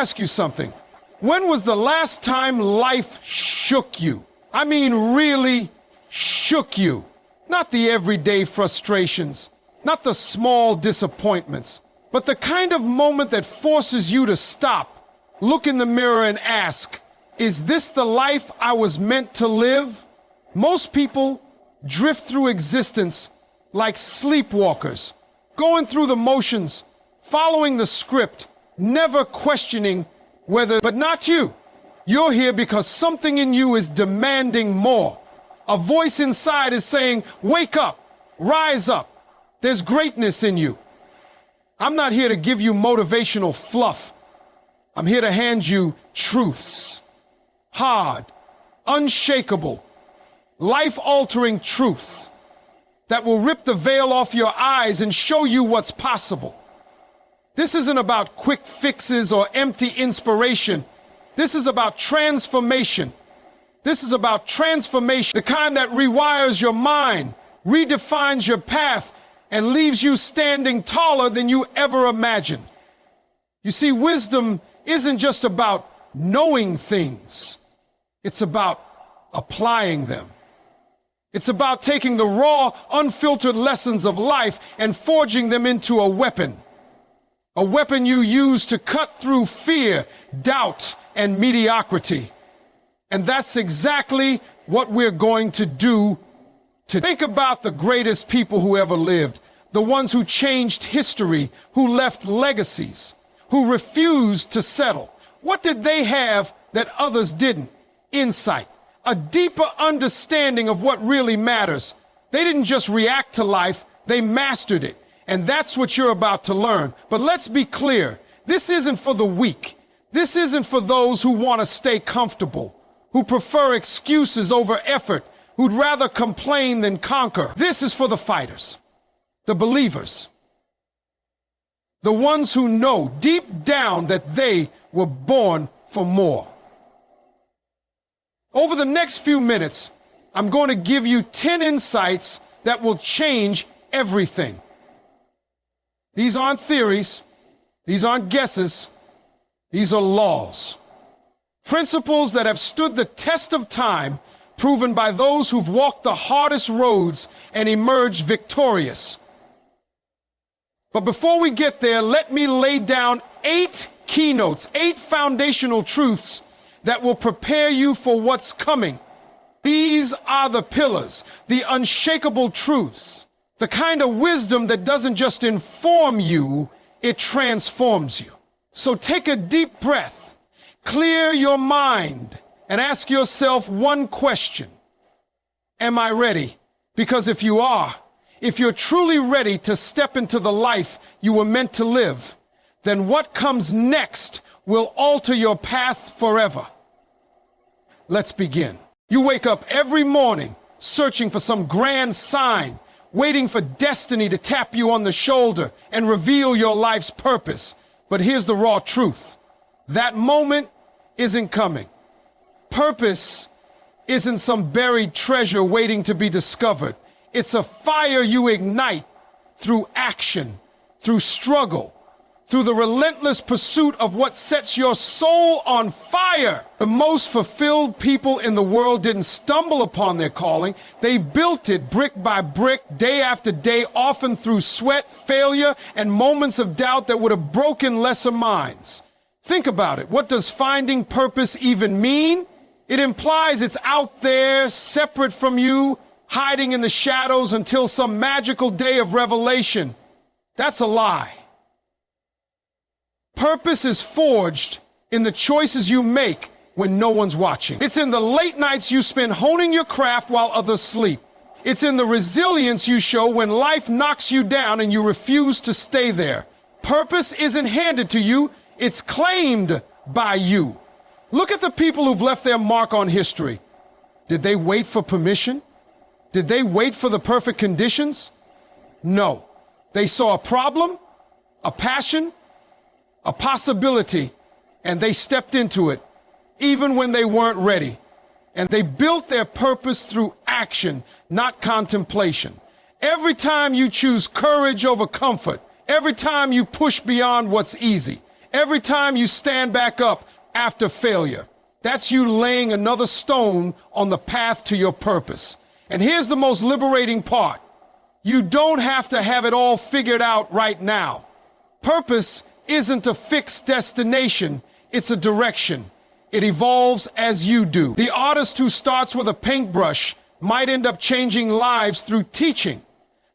ask you something. When was the last time life shook you? I mean, really shook you. Not the everyday frustrations, not the small disappointments, but the kind of moment that forces you to stop, look in the mirror and ask, is this the life I was meant to live? Most people drift through existence like sleepwalkers, going through the motions, following the script, never questioning whether, but not you. You're here because something in you is demanding more. A voice inside is saying, wake up, rise up. There's greatness in you. I'm not here to give you motivational fluff. I'm here to hand you truths. Hard, unshakable, life-altering truths that will rip the veil off your eyes and show you what's possible. This isn't about quick fixes or empty inspiration. This is about transformation. This is about transformation, the kind that rewires your mind, redefines your path, and leaves you standing taller than you ever imagined. You see, wisdom isn't just about knowing things. It's about applying them. It's about taking the raw, unfiltered lessons of life and forging them into a weapon you use to cut through fear, doubt, and mediocrity. And that's exactly what we're going to do. To think about the greatest people who ever lived, the ones who changed history, who left legacies, who refused to settle. What did they have that others didn't? Insight, a deeper understanding of what really matters. They didn't just react to life, they mastered it. And that's what you're about to learn. But let's be clear, this isn't for the weak. This isn't for those who want to stay comfortable, who prefer excuses over effort, who'd rather complain than conquer. This is for the fighters, the believers, the ones who know deep down that they were born for more. Over the next few minutes, I'm going to give you 10 insights that will change everything. These aren't theories. These aren't guesses. These are laws. Principles that have stood the test of time, proven by those who've walked the hardest roads and emerged victorious. But before we get there, let me lay down 8 keynotes, 8 foundational truths that will prepare you for what's coming. These are the pillars, the unshakable truths, the kind of wisdom that doesn't just inform you, it transforms you. So take a deep breath, clear your mind, and ask yourself one question. Am I ready? Because if you are, if you're truly ready to step into the life you were meant to live, then what comes next will alter your path forever. Let's begin. You wake up every morning searching for some grand sign, waiting for destiny to tap you on the shoulder and reveal your life's purpose. But here's the raw truth. That moment isn't coming. Purpose isn't some buried treasure waiting to be discovered. It's a fire you ignite through action, through struggle, through the relentless pursuit of what sets your soul on fire. The most fulfilled people in the world didn't stumble upon their calling. They built it brick by brick, day after day, often through sweat, failure, and moments of doubt that would have broken lesser minds. Think about it. What does finding purpose even mean? It implies it's out there, separate from you, hiding in the shadows until some magical day of revelation. That's a lie. Purpose is forged in the choices you make when no one's watching. It's in the late nights you spend honing your craft while others sleep. It's in the resilience you show when life knocks you down and you refuse to stay there. Purpose isn't handed to you, it's claimed by you. Look at the people who've left their mark on history. Did they wait for permission? Did they wait for the perfect conditions? No. They saw a problem, a passion, a possibility, and they stepped into it, even when they weren't ready. And they built their purpose through action, not contemplation. Every time you choose courage over comfort, every time you push beyond what's easy, Every time you stand back up after failure, that's you laying another stone on the path to your purpose. And here's the most liberating part. You don't have to have it all figured out right now. Purpose isn't a fixed destination, it's a direction. It evolves as you do. The artist who starts with a paintbrush might end up changing lives through teaching.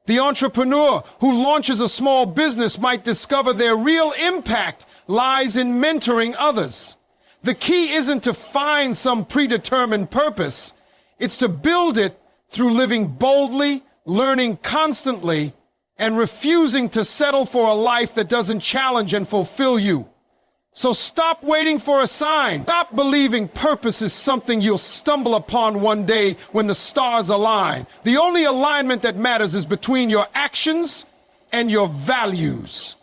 The entrepreneur who launches a small business might discover their real impact lies in mentoring others. The key isn't to find some predetermined purpose. It's to build it through living boldly, learning constantly, and refusing to settle for a life that doesn't challenge and fulfill you. So stop waiting for a sign. Stop believing purpose is something you'll stumble upon one day when the stars align. The only alignment that matters is between your actions and your values.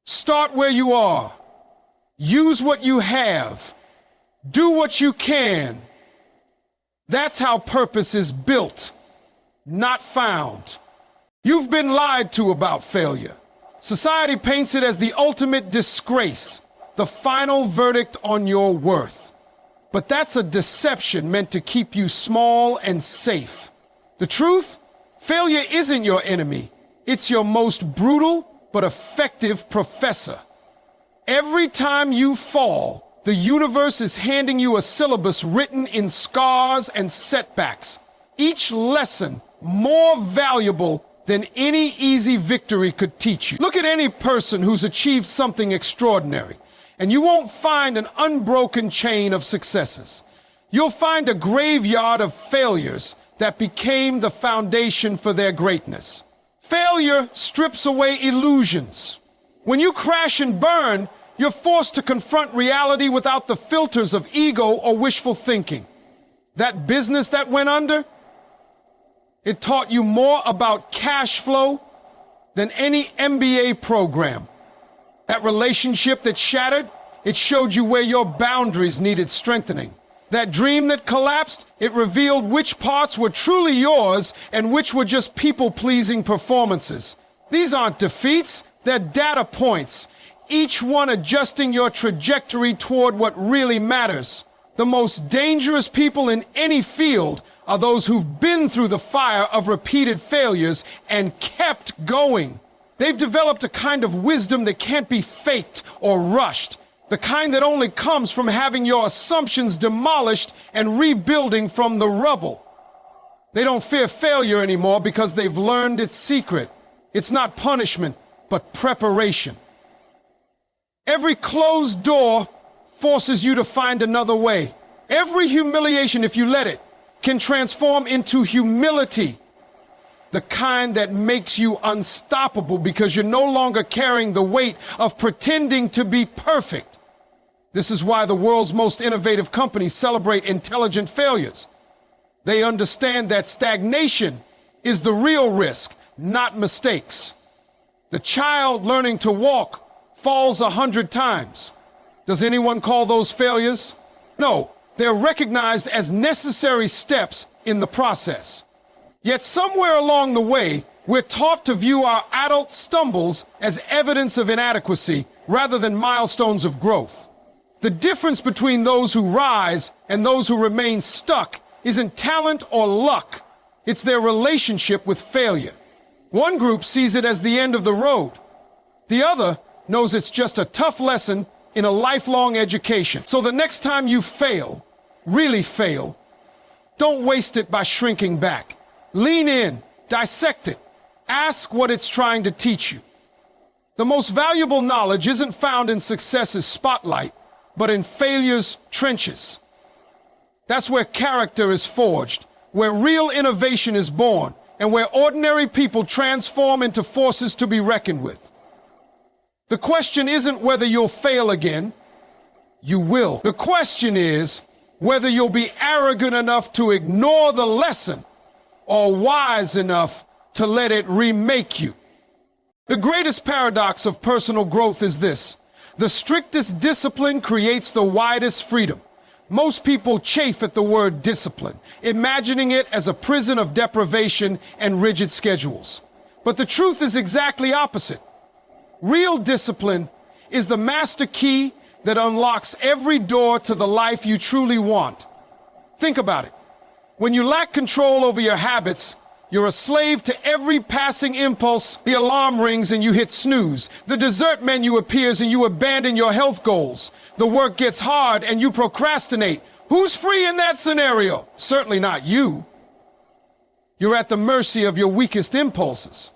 Start where you are. Use what you have. Do what you can. That's how purpose is built, not found. You've been lied to about failure. Society paints it as the ultimate disgrace, the final verdict on your worth. But that's a deception meant to keep you small and safe. The truth? Failure isn't your enemy. It's your most brutal but effective professor. Every time you fall, the universe is handing you a syllabus written in scars and setbacks. Each lesson more valuable than any easy victory could teach you. Look at any person who's achieved something extraordinary, and you won't find an unbroken chain of successes. You'll find a graveyard of failures that became the foundation for their greatness. Failure strips away illusions. When you crash and burn, you're forced to confront reality without the filters of ego or wishful thinking. That business that went under, it taught you more about cash flow than any MBA program. That relationship that shattered, it showed you where your boundaries needed strengthening. That dream that collapsed, it revealed which parts were truly yours and which were just people-pleasing performances. These aren't defeats, they're data points, each one adjusting your trajectory toward what really matters. The most dangerous people in any field are those who've been through the fire of repeated failures and kept going. They've developed a kind of wisdom that can't be faked or rushed, the kind that only comes from having your assumptions demolished and rebuilding from the rubble. They don't fear failure anymore because they've learned its secret. It's not punishment, but preparation. Every closed door forces you to find another way. Every humiliation, if you let it, can transform into humility, the kind that makes you unstoppable because you're no longer carrying the weight of pretending to be perfect. This is why the world's most innovative companies celebrate intelligent failures. They understand that stagnation is the real risk, not mistakes. The child learning to walk falls 100 times. Does anyone call those failures? No. They're recognized as necessary steps in the process. Yet somewhere along the way, we're taught to view our adult stumbles as evidence of inadequacy rather than milestones of growth. The difference between those who rise and those who remain stuck isn't talent or luck. It's their relationship with failure. One group sees it as the end of the road. The other knows it's just a tough lesson in a lifelong education. So the next time you fail, really fail, don't waste it by shrinking back. Lean in, dissect it, ask what it's trying to teach you. The most valuable knowledge isn't found in success's spotlight, but in failure's trenches. That's where character is forged, where real innovation is born, and where ordinary people transform into forces to be reckoned with. The question isn't whether you'll fail again. You will. The question is whether you'll be arrogant enough to ignore the lesson or wise enough to let it remake you. The greatest paradox of personal growth is this: the strictest discipline creates the widest freedom. Most people chafe at the word discipline, imagining it as a prison of deprivation and rigid schedules. But the truth is exactly opposite. Real discipline is the master key that unlocks every door to the life you truly want. Think about it. When you lack control over your habits, you're a slave to every passing impulse. The alarm rings and you hit snooze. The dessert menu appears and you abandon your health goals. The work gets hard and you procrastinate. Who's free in that scenario? Certainly not you. You're at the mercy of your weakest impulses.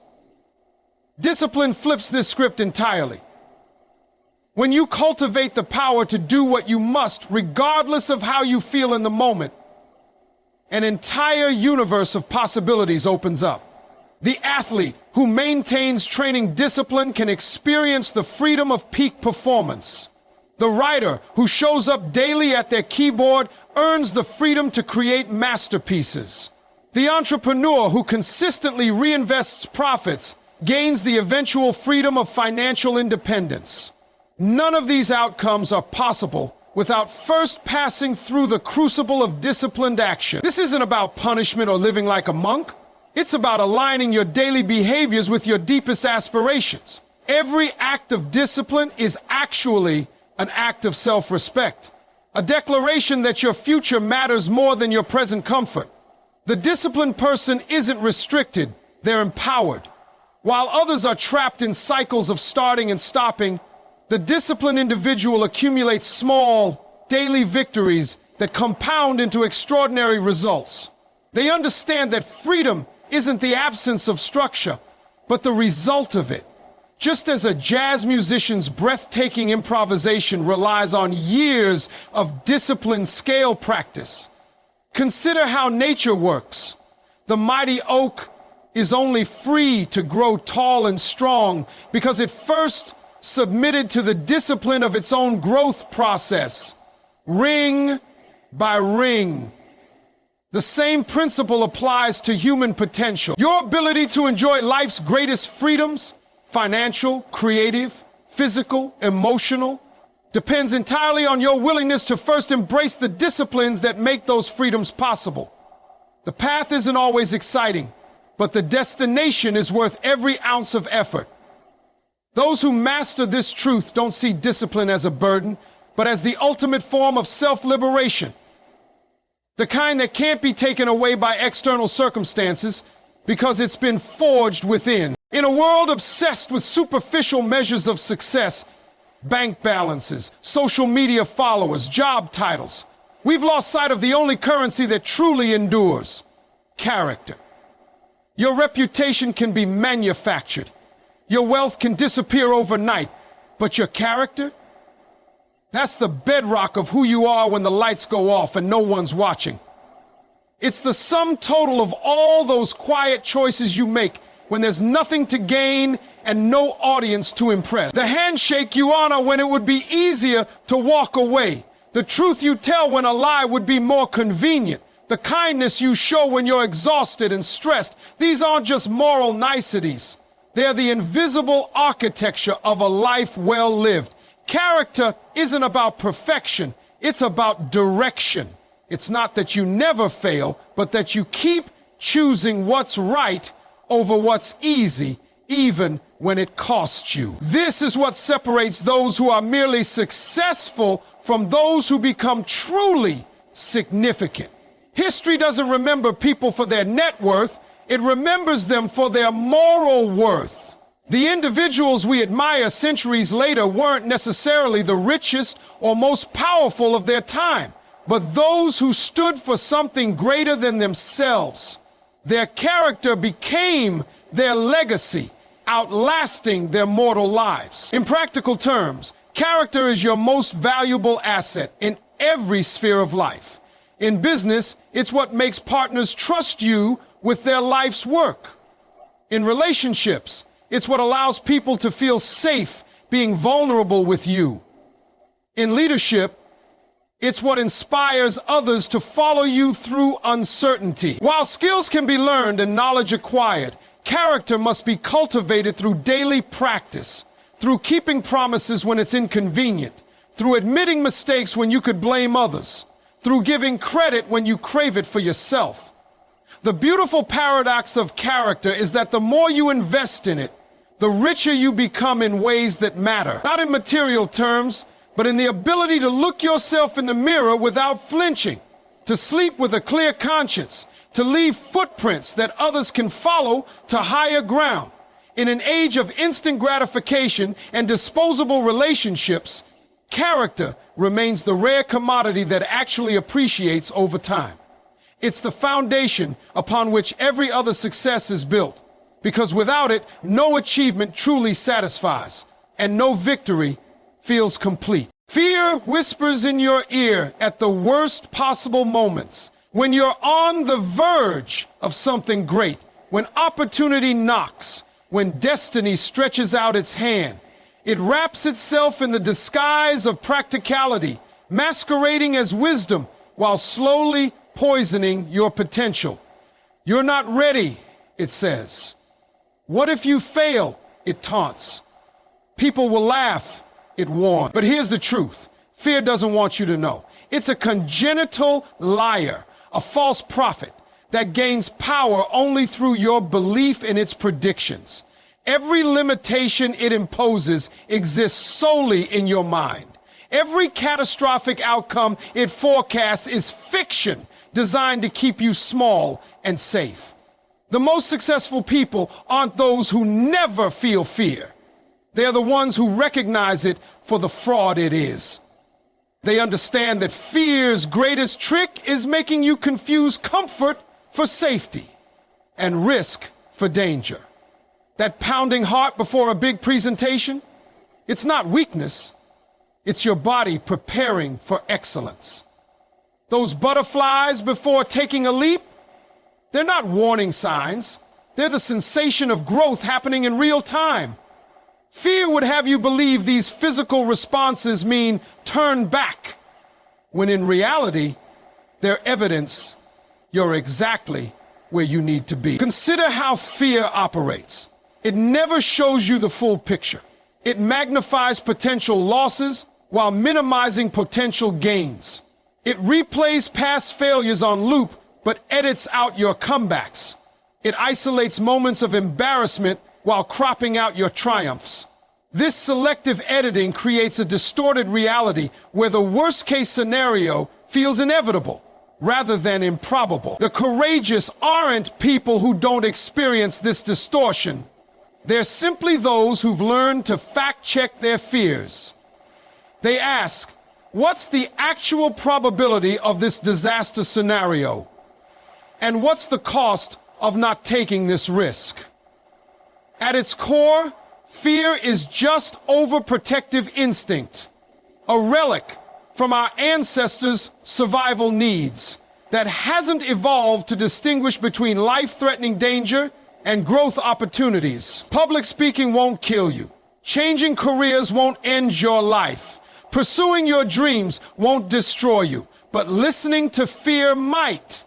Discipline flips this script entirely. When you cultivate the power to do what you must, regardless of how you feel in the moment, an entire universe of possibilities opens up. The athlete who maintains training discipline can experience the freedom of peak performance. The writer who shows up daily at their keyboard earns the freedom to create masterpieces. The entrepreneur who consistently reinvests profits gains the eventual freedom of financial independence. None of these outcomes are possible without first passing through the crucible of disciplined action. This isn't about punishment or living like a monk. It's about aligning your daily behaviors with your deepest aspirations. Every act of discipline is actually an act of self-respect, a declaration that your future matters more than your present comfort. The disciplined person isn't restricted, they're empowered. While others are trapped in cycles of starting and stopping, the disciplined individual accumulates small, daily victories that compound into extraordinary results. They understand that freedom isn't the absence of structure, but the result of it. Just as a jazz musician's breathtaking improvisation relies on years of disciplined scale practice, consider how nature works. The mighty oak is only free to grow tall and strong because it first submitted to the discipline of its own growth process, ring by ring. The same principle applies to human potential. Your ability to enjoy life's greatest freedoms, financial, creative, physical, emotional, depends entirely on your willingness to first embrace the disciplines that make those freedoms possible. The path isn't always exciting, but the destination is worth every ounce of effort. Those who master this truth don't see discipline as a burden, but as the ultimate form of self-liberation. The kind that can't be taken away by external circumstances because it's been forged within. In a world obsessed with superficial measures of success, bank balances, social media followers, job titles, we've lost sight of the only currency that truly endures: character. Your reputation can be manufactured. Your wealth can disappear overnight, but your character? That's the bedrock of who you are when the lights go off and no one's watching. It's the sum total of all those quiet choices you make when there's nothing to gain and no audience to impress. The handshake you honor when it would be easier to walk away. The truth you tell when a lie would be more convenient. The kindness you show when you're exhausted and stressed. These aren't just moral niceties. They're the invisible architecture of a life well lived. Character isn't about perfection. It's about direction. It's not that you never fail, but that you keep choosing what's right over what's easy, even when it costs you. This is what separates those who are merely successful from those who become truly significant. History doesn't remember people for their net worth. It remembers them for their moral worth. The individuals we admire centuries later weren't necessarily the richest or most powerful of their time, but those who stood for something greater than themselves. Their character became their legacy, outlasting their mortal lives. In practical terms, character is your most valuable asset in every sphere of life. In business, it's what makes partners trust you with their life's work. In relationships, it's what allows people to feel safe being vulnerable with you. In leadership, it's what inspires others to follow you through uncertainty. While skills can be learned and knowledge acquired, character must be cultivated through daily practice, through keeping promises when it's inconvenient, through admitting mistakes when you could blame others, through giving credit when you crave it for yourself. The beautiful paradox of character is that the more you invest in it, the richer you become in ways that matter. Not in material terms, but in the ability to look yourself in the mirror without flinching, to sleep with a clear conscience, to leave footprints that others can follow to higher ground. In an age of instant gratification and disposable relationships, character remains the rare commodity that actually appreciates over time. It's the foundation upon which every other success is built, because without it, no achievement truly satisfies, and no victory feels complete. Fear whispers in your ear at the worst possible moments, when you're on the verge of something great, when opportunity knocks, when destiny stretches out its hand. It wraps itself in the disguise of practicality, masquerading as wisdom while slowly poisoning your potential. You're not ready, it says. What if you fail? It taunts. People will laugh, it warns. But here's the truth. Fear doesn't want you to know. It's a congenital liar, a false prophet that gains power only through your belief in its predictions. Every limitation it imposes exists solely in your mind. Every catastrophic outcome it forecasts is fiction designed to keep you small and safe. The most successful people aren't those who never feel fear. They're the ones who recognize it for the fraud it is. They understand that fear's greatest trick is making you confuse comfort for safety and risk for danger. That pounding heart before a big presentation, it's not weakness. It's your body preparing for excellence. Those butterflies before taking a leap, they're not warning signs. They're the sensation of growth happening in real time. Fear would have you believe these physical responses mean turn back, when in reality, they're evidence you're exactly where you need to be. Consider how fear operates. It never shows you the full picture. It magnifies potential losses while minimizing potential gains. It replays past failures on loop, but edits out your comebacks. It isolates moments of embarrassment while cropping out your triumphs. This selective editing creates a distorted reality where the worst-case scenario feels inevitable rather than improbable. The courageous aren't people who don't experience this distortion. They're simply those who've learned to fact-check their fears. They ask, what's the actual probability of this disaster scenario? And what's the cost of not taking this risk? At its core, fear is just overprotective instinct, a relic from our ancestors' survival needs that hasn't evolved to distinguish between life-threatening danger and growth opportunities. Public speaking won't kill you. Changing careers won't end your life. Pursuing your dreams won't destroy you, but listening to fear might.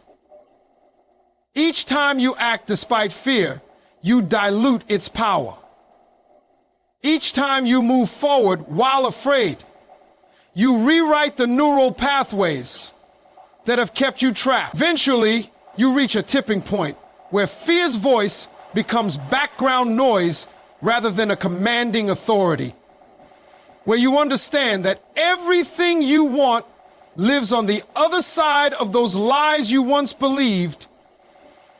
Each time you act despite fear, you dilute its power. Each time you move forward while afraid, you rewrite the neural pathways that have kept you trapped. Eventually, you reach a tipping point where fear's voice becomes background noise rather than a commanding authority. Where you understand that everything you want lives on the other side of those lies you once believed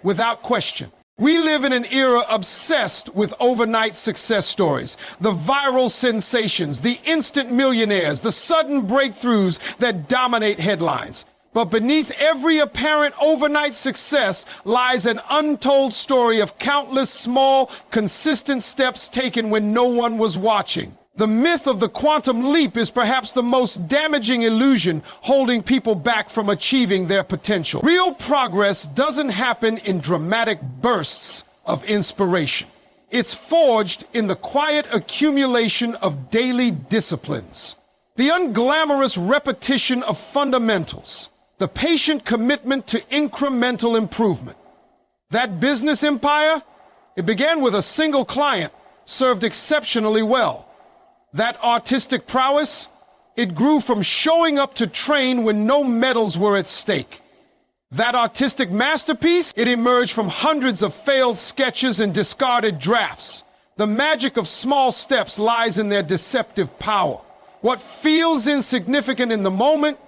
without question. We live in an era obsessed with overnight success stories, the viral sensations, the instant millionaires, the sudden breakthroughs that dominate headlines. But beneath every apparent overnight success lies an untold story of countless small, consistent steps taken when no one was watching. The myth of the quantum leap is perhaps the most damaging illusion holding people back from achieving their potential. Real progress doesn't happen in dramatic bursts of inspiration. It's forged in the quiet accumulation of daily disciplines, the unglamorous repetition of fundamentals, the patient commitment to incremental improvement. That business empire, it began with a single client, served exceptionally well. That artistic prowess, it grew from showing up to train when no medals were at stake. That artistic masterpiece, it emerged from hundreds of failed sketches and discarded drafts. The magic of small steps lies in their deceptive power. What feels insignificant in the moment,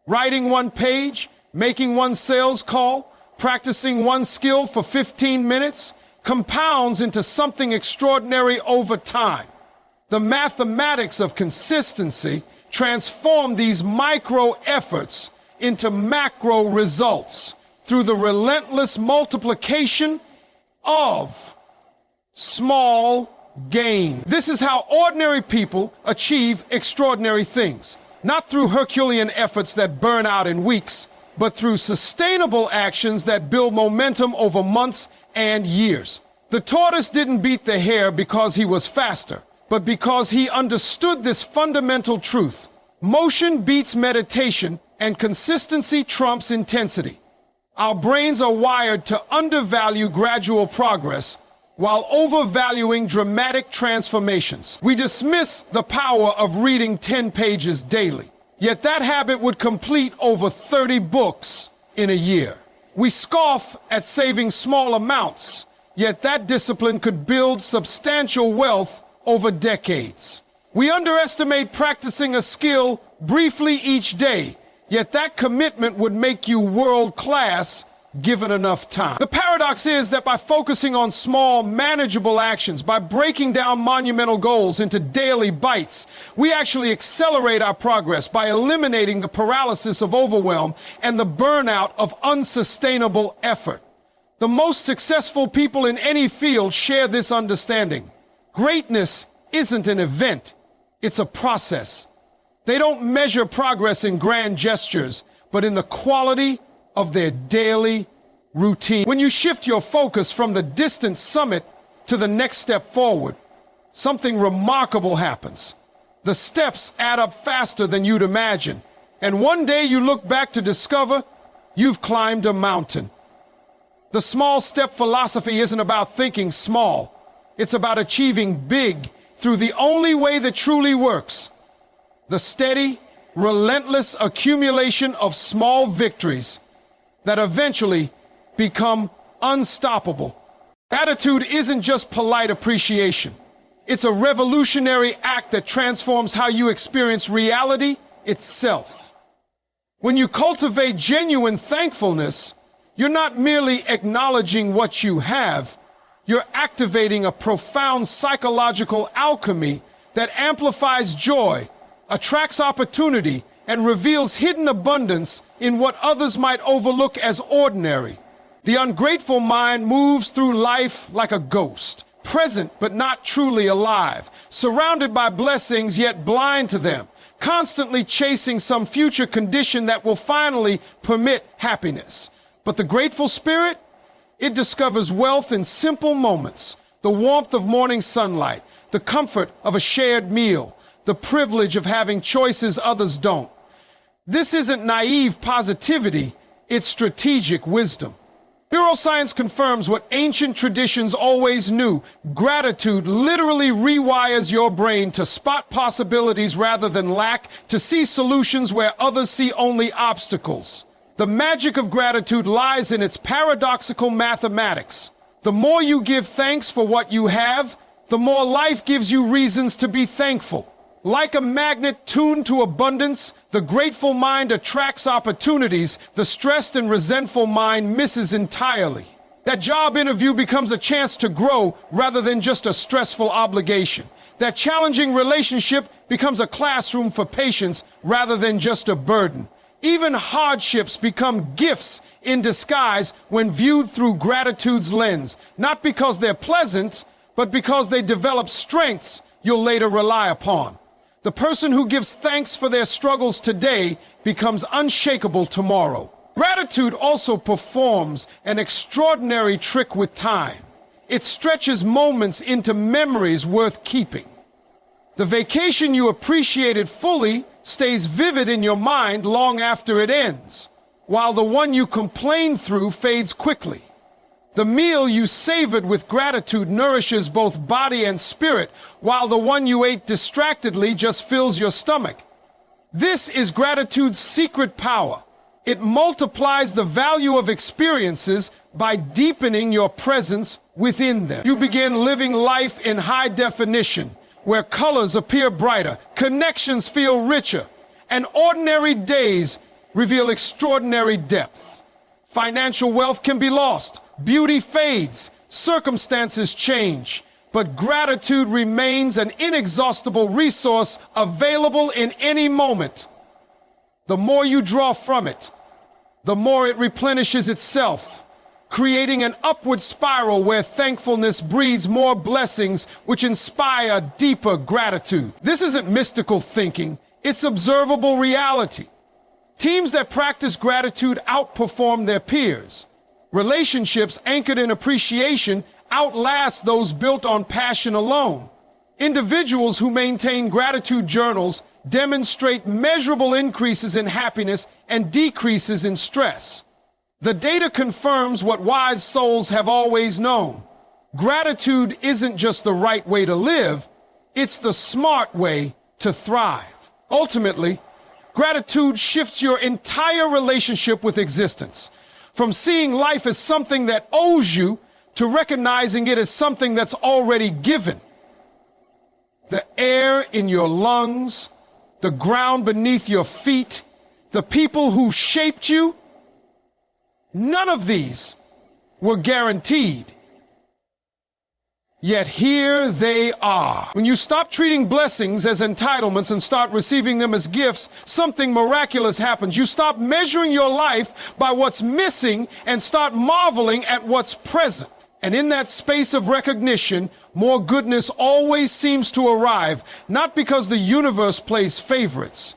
writing one page, making one sales call, practicing one skill for 15 minutes, compounds into something extraordinary over time. The mathematics of consistency transform these micro efforts into macro results through the relentless multiplication of small gain. This is how ordinary people achieve extraordinary things, not through Herculean efforts that burn out in weeks, but through sustainable actions that build momentum over months and years. The tortoise didn't beat the hare because he was faster, but because he understood this fundamental truth. Motion beats meditation, and consistency trumps intensity. Our brains are wired to undervalue gradual progress while overvaluing dramatic transformations. We dismiss the power of reading 10 pages daily, yet that habit would complete over 30 books in a year. We scoff at saving small amounts, yet that discipline could build substantial wealth over decades. We underestimate practicing a skill briefly each day, yet that commitment would make you world-class given enough time. The paradox is that by focusing on small, manageable actions, by breaking down monumental goals into daily bites, we actually accelerate our progress by eliminating the paralysis of overwhelm and the burnout of unsustainable effort. The most successful people in any field share this understanding. Greatness isn't an event, it's a process. They don't measure progress in grand gestures, but in the quality of their daily routine. When you shift your focus from the distant summit to the next step forward, something remarkable happens. The steps add up faster than you'd imagine, and one day you look back to discover you've climbed a mountain. The small step philosophy isn't about thinking small. It's about achieving big through the only way that truly works: the steady, relentless accumulation of small victories that eventually become unstoppable. Gratitude isn't just polite appreciation. It's a revolutionary act that transforms how you experience reality itself. When you cultivate genuine thankfulness, you're not merely acknowledging what you have, you're activating a profound psychological alchemy that amplifies joy, attracts opportunity, and reveals hidden abundance in what others might overlook as ordinary. The ungrateful mind moves through life like a ghost, present but not truly alive, surrounded by blessings yet blind to them, constantly chasing some future condition that will finally permit happiness. But the grateful spirit, it discovers wealth in simple moments: the warmth of morning sunlight, the comfort of a shared meal, the privilege of having choices others don't. This isn't naive positivity, it's strategic wisdom. Neuroscience confirms what ancient traditions always knew. Gratitude literally rewires your brain to spot possibilities rather than lack, to see solutions where others see only obstacles. The magic of gratitude lies in its paradoxical mathematics. The more you give thanks for what you have, the more life gives you reasons to be thankful. Like a magnet tuned to abundance, the grateful mind attracts opportunities the stressed and resentful mind misses entirely. That job interview becomes a chance to grow rather than just a stressful obligation. That challenging relationship becomes a classroom for patience rather than just a burden. Even hardships become gifts in disguise when viewed through gratitude's lens, not because they're pleasant, but because they develop strengths you'll later rely upon. The person who gives thanks for their struggles today becomes unshakable tomorrow. Gratitude also performs an extraordinary trick with time. It stretches moments into memories worth keeping. The vacation you appreciated fully stays vivid in your mind long after it ends, while the one you complained through fades quickly. The meal you savored with gratitude nourishes both body and spirit, while the one you ate distractedly just fills your stomach. This is gratitude's secret power. It multiplies the value of experiences by deepening your presence within them. You begin living life in high definition, where colors appear brighter, connections feel richer, and ordinary days reveal extraordinary depth. Financial wealth can be lost, beauty fades, circumstances change, but gratitude remains an inexhaustible resource available in any moment. The more you draw from it, the more it replenishes itself, creating an upward spiral where thankfulness breeds more blessings which inspire deeper gratitude. This isn't mystical thinking, it's observable reality. Teams that practice gratitude outperform their peers. Relationships anchored in appreciation outlast those built on passion alone. Individuals who maintain gratitude journals demonstrate measurable increases in happiness and decreases in stress. The data confirms what wise souls have always known. Gratitude isn't just the right way to live, it's the smart way to thrive. Ultimately, gratitude shifts your entire relationship with existence, from seeing life as something that owes you to recognizing it as something that's already given. The air in your lungs, the ground beneath your feet, the people who shaped you, none of these were guaranteed. Yet here they are. When you stop treating blessings as entitlements and start receiving them as gifts, something miraculous happens. You stop measuring your life by what's missing and start marveling at what's present. And in that space of recognition, more goodness always seems to arrive, not because the universe plays favorites,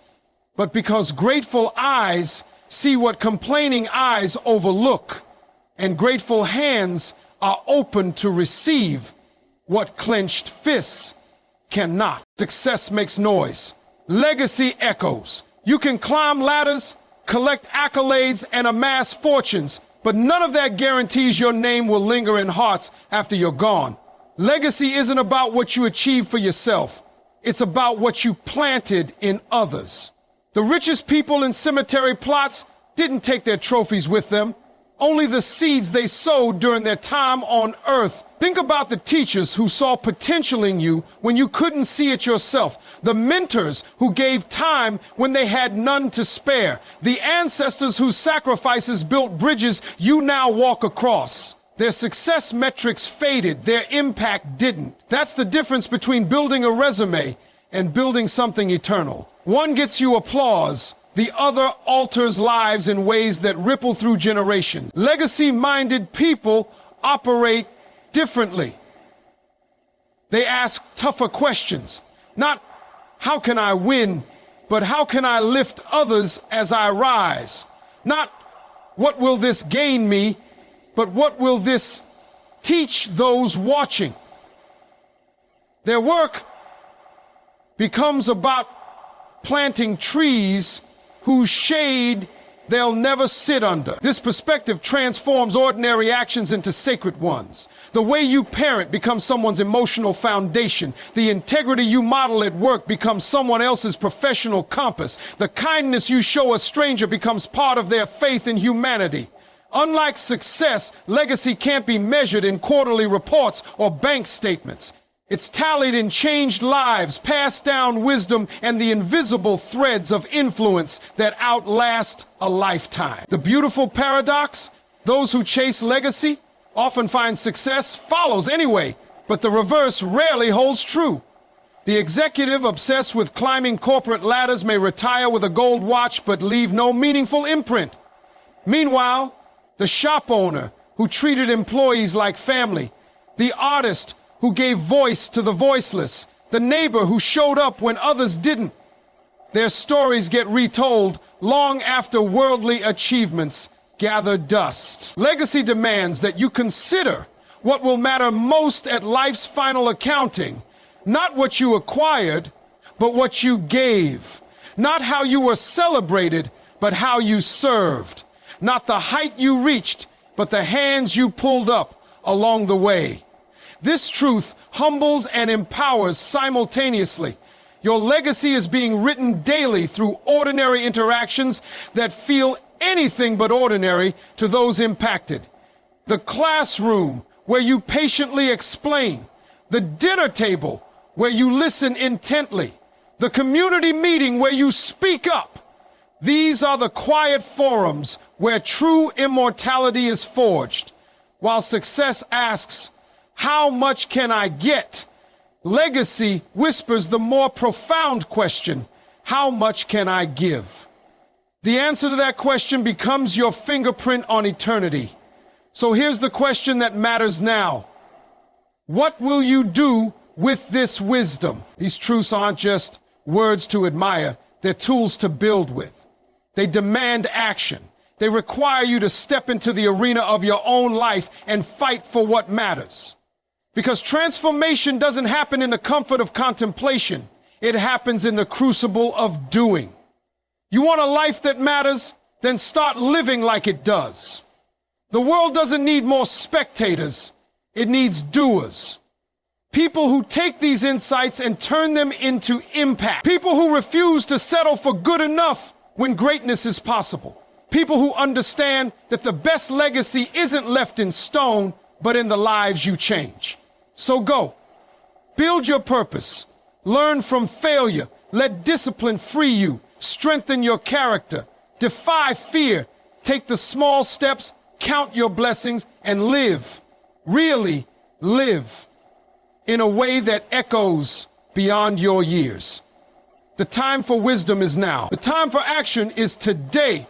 but because grateful eyes see what complaining eyes overlook, and grateful hands are open to receive what clenched fists cannot. Success makes noise. Legacy echoes. You can climb ladders, collect accolades, and amass fortunes, but none of that guarantees your name will linger in hearts after you're gone. Legacy isn't about what you achieve for yourself. It's about what you planted in others. The richest people in cemetery plots didn't take their trophies with them, only the seeds they sowed during their time on earth. Think about the teachers who saw potential in you when you couldn't see it yourself, the mentors who gave time when they had none to spare, the ancestors whose sacrifices built bridges you now walk across. Their success metrics faded, their impact didn't. That's the difference between building a resume and building something eternal. One gets you applause, the other alters lives in ways that ripple through generations. Legacy-minded people operate differently. They ask tougher questions. Not, how can I win, but how can I lift others as I rise? Not, what will this gain me, but what will this teach those watching? Their work becomes about planting trees whose shade they'll never sit under. This perspective transforms ordinary actions into sacred ones. The way you parent becomes someone's emotional foundation. The integrity you model at work becomes someone else's professional compass. The kindness you show a stranger becomes part of their faith in humanity. Unlike success, legacy can't be measured in quarterly reports or bank statements. It's tallied in changed lives, passed down wisdom, and the invisible threads of influence that outlast a lifetime. The beautiful paradox: those who chase legacy often find success follows anyway, but the reverse rarely holds true. The executive obsessed with climbing corporate ladders may retire with a gold watch but leave no meaningful imprint. Meanwhile, the shop owner who treated employees like family, the artist who gave voice to the voiceless, the neighbor who showed up when others didn't, their stories get retold long after worldly achievements gather dust. Legacy demands that you consider what will matter most at life's final accounting, not what you acquired, but what you gave, not how you were celebrated, but how you served, not the height you reached, but the hands you pulled up along the way. This truth humbles and empowers simultaneously. Your legacy is being written daily through ordinary interactions that feel anything but ordinary to those impacted. The classroom where you patiently explain, the dinner table where you listen intently, the community meeting where you speak up. These are the quiet forums where true immortality is forged. While success asks, how much can I get? Legacy whispers the more profound question, how much can I give? The answer to that question becomes your fingerprint on eternity. So here's the question that matters now. What will you do with this wisdom? These truths aren't just words to admire, they're tools to build with. They demand action. They require you to step into the arena of your own life and fight for what matters. Because transformation doesn't happen in the comfort of contemplation. It happens in the crucible of doing. You want a life that matters? Then start living like it does. The world doesn't need more spectators. It needs doers. People who take these insights and turn them into impact. People who refuse to settle for good enough when greatness is possible. People who understand that the best legacy isn't left in stone, but in the lives you change. So go. Build your purpose. Learn from failure. Let discipline free you. Strengthen your character. Defy fear. Take the small steps. Count your blessings and live. Really live in a way that echoes beyond your years. The time for wisdom is now. The time for action is today.